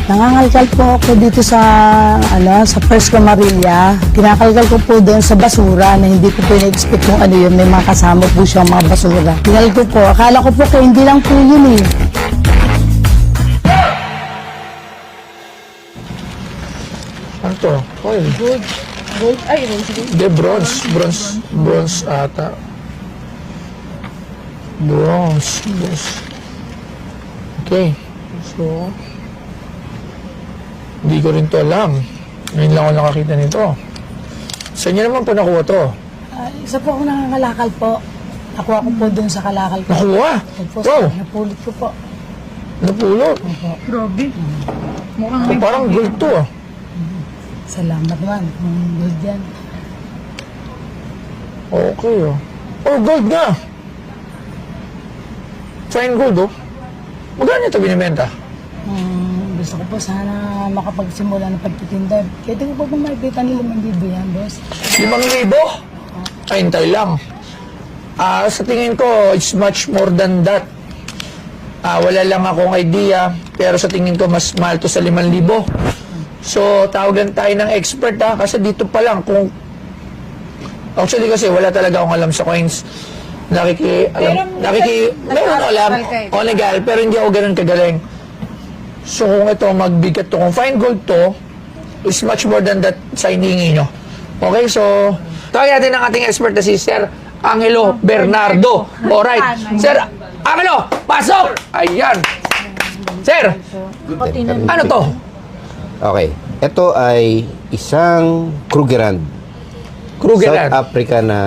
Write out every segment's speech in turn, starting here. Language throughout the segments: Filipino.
Nangangalkal po ako dito sa sa First Camarilla. Kinakalkal ko po doon sa basura na hindi ko pina-expect kung ano yun. May mga kasama po siyang mga basura. Tingal ko po. Akala ko po kaya hindi lang po yun eh. Ano to? Oil. Gold. Gold. Ay, rose. Hindi, bronze. Bronze ata. Bronze. Okay. So, hindi ko rin to alam. Ngayon lang ako nakakita nito. Saan niyo naman po nakuha to? Isa po ako nangangalakal po. Nakuha ko po doon sa kalakal po. Nakuha? Opo, Wow! napulot ko po. Napulot. Grabe. Mukhang Oh, parang gold to ah. Salamat man. Gold yan. Okay oh. Oh, gold nga! Fine gold oh. Magkano ito binibenta? Gusto ko po sana makapagsimula ng pagtitinda. Pwede ko po ba makikita ni 5,000 yan, boss? 5,000? Ay, hintay lang. Sa tingin ko, it's much more than that. Wala lang akong idea, pero sa tingin ko, mas mahal to sa 5,000. So, tawagan tayo ng expert kasi dito pa lang, kung... Actually kasi, wala talaga akong alam sa coins. Meron alam, o legal, pero hindi ako ganun kagaling. So, kung ito, magbigat to, kung fine gold to, is much more than that sa hinihingi nyo. Okay, so, tawagin natin ang ating expert na si Sir Angelo Bernardo. Alright. Sir Angelo, pasok! Ayan. Sir, ano to? Okay. Ito ay isang Krugerrand. Krugerrand. South Africa na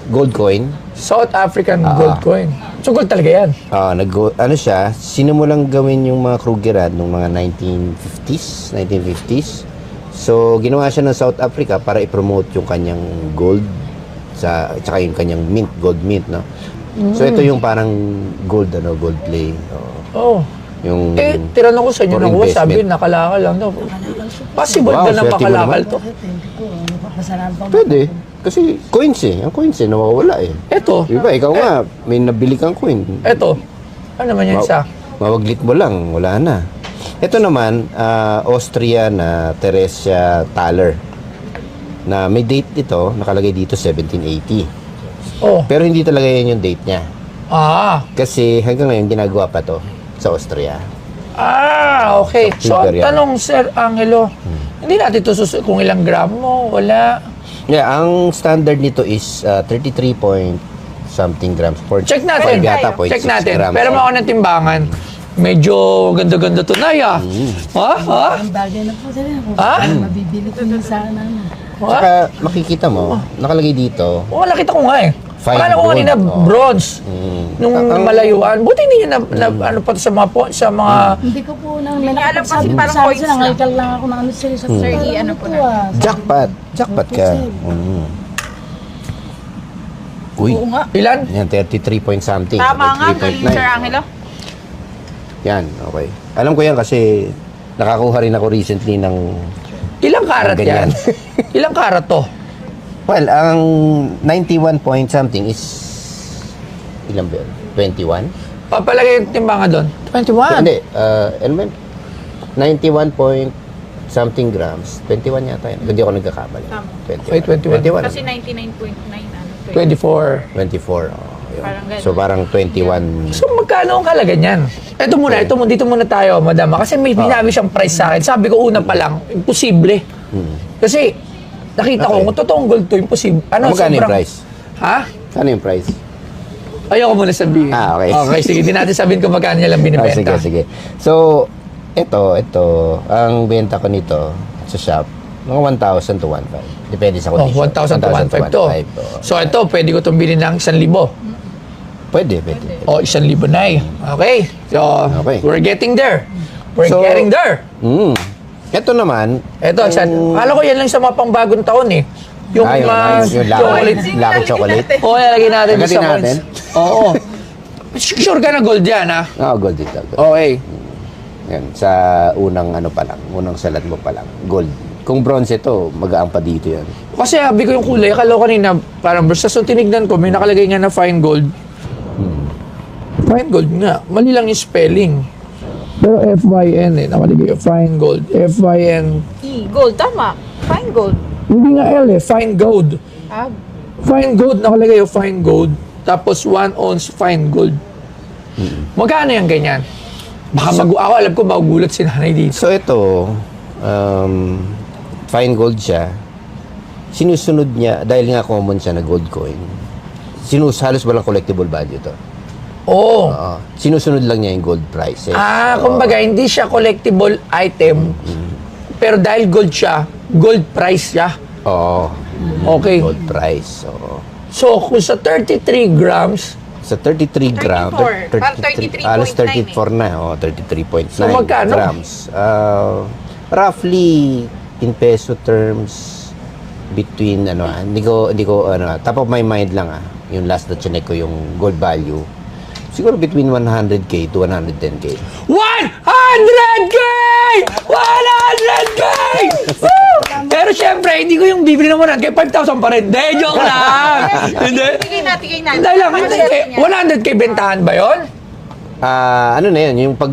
gold coin. South African gold coin. So, gold talaga yan. Ano siya, sinimulang gawin yung mga Krugerrand noong mga 1950s. So, ginawa siya ng South Africa para i-promote yung kanyang gold tsaka yung kanyang mint, gold mint, no? So, ito yung parang gold play. Oh. Yung Tinanong ko sa inyo for nakuha, sabi, investment. nakalakal lang daw. Possible Wow, ba na swerte mo makalakal naman. to? Hindi ko. Masalamat po. Pwede. Kasi coins Ang coins nawawala eh. Ito, Diba, ikaw nga, may nabili kang coin. ito. Ano naman yan isa? Mawaglit mo lang, wala na. Ito naman, Austria na Teresia Thaler. Na may date dito, nakalagay dito 1780. Oh. Pero hindi talaga yan yung date niya. Kasi hanggang ngayon ginagawa pa to sa Austria. Okay. So, ang Sugar yan. tanong, Sir Angelo, hindi natin ito kung ilang gramo, wala. Yeah, ang standard nito is 33 point something grams per Check natin. yata, 0.6 Check natin. grams. Pero mga ng timbangan, medyo ganda-ganda to na ya. Ha? Ang bagay na po sila. Mabibili ko yun sa Saka makikita mo, nakalagay dito, Oo, nakita ko nga eh. Fine Akala ko gold. kanina bronze. Nung malayuan. Buti hindi nyo ano pa sa mga Hindi ko po nang may Hindi alam kasi nakapagsabi parang sa akin coins sila. lang. Nangalkal lang ako ng sila sa Sir, ano po na? jackpot. Jackpot ka. Uy, Oo nga. ilan? yan, 33 point something. Tama nga, galing 33.9. Sir Angelo. Yan, okay. Alam ko yan kasi nakakuha rin ako recently ng... Ilang karat yan? Ganyan. Ilang karat to? Well, ang 91 point something is... Ilan ba yun? 21? Papalagay yung timbangan doon. 21. Hindi, ano ba yun? 91 point something grams. 21 yata yan. Hindi ako nagkakamali. Tama. 21. Ay, 21. Kasi 99.9 ano. 24. 24. Yun. Parang ganun. So, parang 21. So, magkano ang kalaga niyan? Ito muna, dito muna tayo, madama. Kasi may binabi siyang price sa akin. Sabi ko, una pa lang, imposible. Kasi, nakita ko, Okay. kung totoong gold to, imposible. Magkano yung price? Ha? Ano yung price? Ayoko muna sabihin. Okay. Okay, sige. Di natin sabihin kung magkano niya lang binibenta. Sige. So, ito, ang benta ko nito sa shop, mga 1,000 to 1,500. Depende sa Oh, condition. 1,000 to 1,500 to. So, ito, pwede ko itong bilhin ng 1,000. Pwede. O, 1,000 na eh. Okay. So, Okay. we're getting there. We're So, getting there. Ito naman, Ito, akala ko yan lang sa mga pangbagong taon eh. Yung yun, yung chocolate. lucky chocolate. Oo, lagay natin Lagay sa natin? coins. Oo. Sure ka na gold yan, ha? Gold dito. Okay. Yan, sa unang salat mo pa lang, gold. Kung bronze ito, magaang pa dito yan. Kasi sabi ko yung kulay, akala ko kanina, parang basta so tinignan ko, may nakalagay nga na fine gold. Fine gold nga. Mali lang yung spelling. Pero FYN eh, nakalagay fine gold. FYN. Gold, tama. Fine gold. Hindi nga L eh, fine gold. Ah, Fine gold, nakalagay yung fine gold. Tapos 1 ounce fine gold. Magkano yung ganyan? Baka ako alam ko magugulat si nanay dito. So ito, fine gold siya. Sinusunod niya, dahil nga common siya na gold coin, halos walang collectible value to. Oo. Oo. Sinusunod lang niya yung gold price. Kumbaga, hindi siya collectible item. Pero dahil gold siya, gold price siya. Oo. Okay. Gold price. Oo. So, kung sa 33 grams, Sa 33 grams, 34. Parang 33.9 alas 34 na, 33.9 So, magkano? grams. Roughly, in peso terms, between, hindi ko, top of my mind lang, yung last na chinek ko, yung gold value, siguro between 100k to 110k. 100K! 100K! Woo! Pero syempre, hindi ko yung bibili ng 100K, 5,000 pa rin. Hindi, joke lang. Hindi. tigay natin. Dahil lang, 100K bentahan ba yun? Ano na yun, yung pag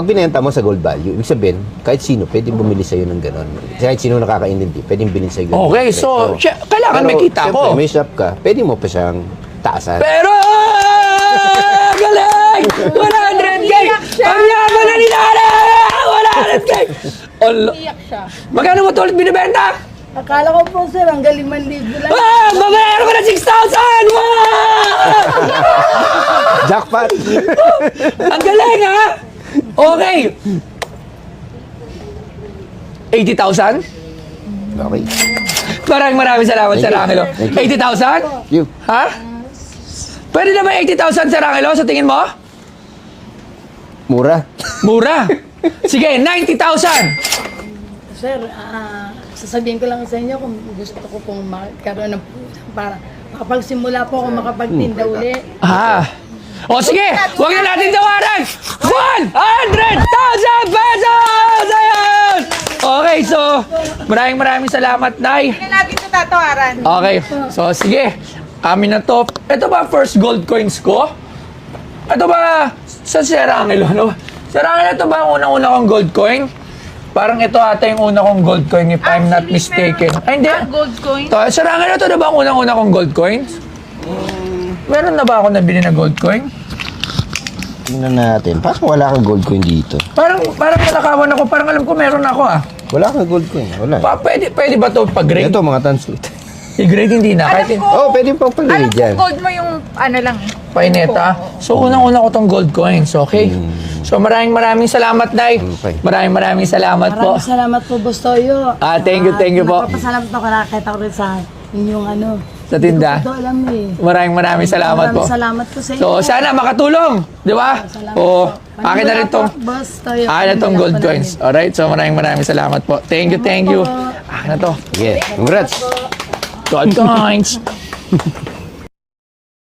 binenta mo sa gold value, ibig sabihin, kahit sino, pwedeng bumili sa'yo ng gano'n. Kahit sino nakakaintindi, pwedeng bilhin sa'yo. ganun. Okay, so, kailangan may kita siyempre, ko. may shop ka, pwede mo pa siyang taasan. Pero, galing! 100K! Ang yaman na ni Nana! 100K! Iyak siya. Magkano mo ito ulit binibenta? Akala ko po, sir, hanggang 5,000 lang. Babayaran ko na 6,000! Wow! Jackpot! Ang galing, ha? Okay. 80,000? Okay. Maraming salamat, Thank Sir you. Angelo. Thank you. 80,000? You. Ha? Pwede na ba 80,000, Sir Angelo, sa tingin mo? Mura. Mura. Sige, 90,000. Sir, sasabihin ko lang sa inyo kung gusto ko pong magkaroon ng para makapagsimula po ako makapagtinda uli. O sige, huwag na natin tawaran. 100,000 pesos! Ayan! Okay, so, maraming salamat, Nay. Hindi na natin ito tatawaran. Okay, so sige, amin na to. Ito ba first gold coins ko? Ito ba sa Sir Angelo, no? Sir Angelo, ito ba ang unang-una kong gold coin? Parang ito ata yung una kong gold coin if I'm not mistaken. Ay, hindi. Gold coin. To, Sir Angelo, ito na ba ang unang-una kong gold coins? Meron na ba ako nabili na gold coin? Tingnan natin. Parang wala kang gold coin dito. Parang nakawan ako. Parang alam ko meron ako Wala kang gold coin. Wala. Pwede ba ito pag-grade? Ito, mga tansuit. I-grade hindi na. Kahit Alam ko. Oh, pwede pang Alam pag-grade ko, yan. gold mo yung ano lang eh. paineta. So, unang-una ko tong gold coins, okay? So, maraming salamat, Nay. Okay. Maraming salamat po. Maraming salamat po, Boss Toyo. Thank you po. Napapasalamat ako, nakakita ko rin sa inyong Sa tinda. Hindi ko ito alam eh. Maraming salamat po. Maraming salamat po sa inyo. So, sana makatulong, di ba? Salamat O, po. akin na rin tong, Boss Toyo. akin na tong gold coins. Alright, so maraming salamat po. Thank you. Akin na to. Yeah. Congrats. Gold coins.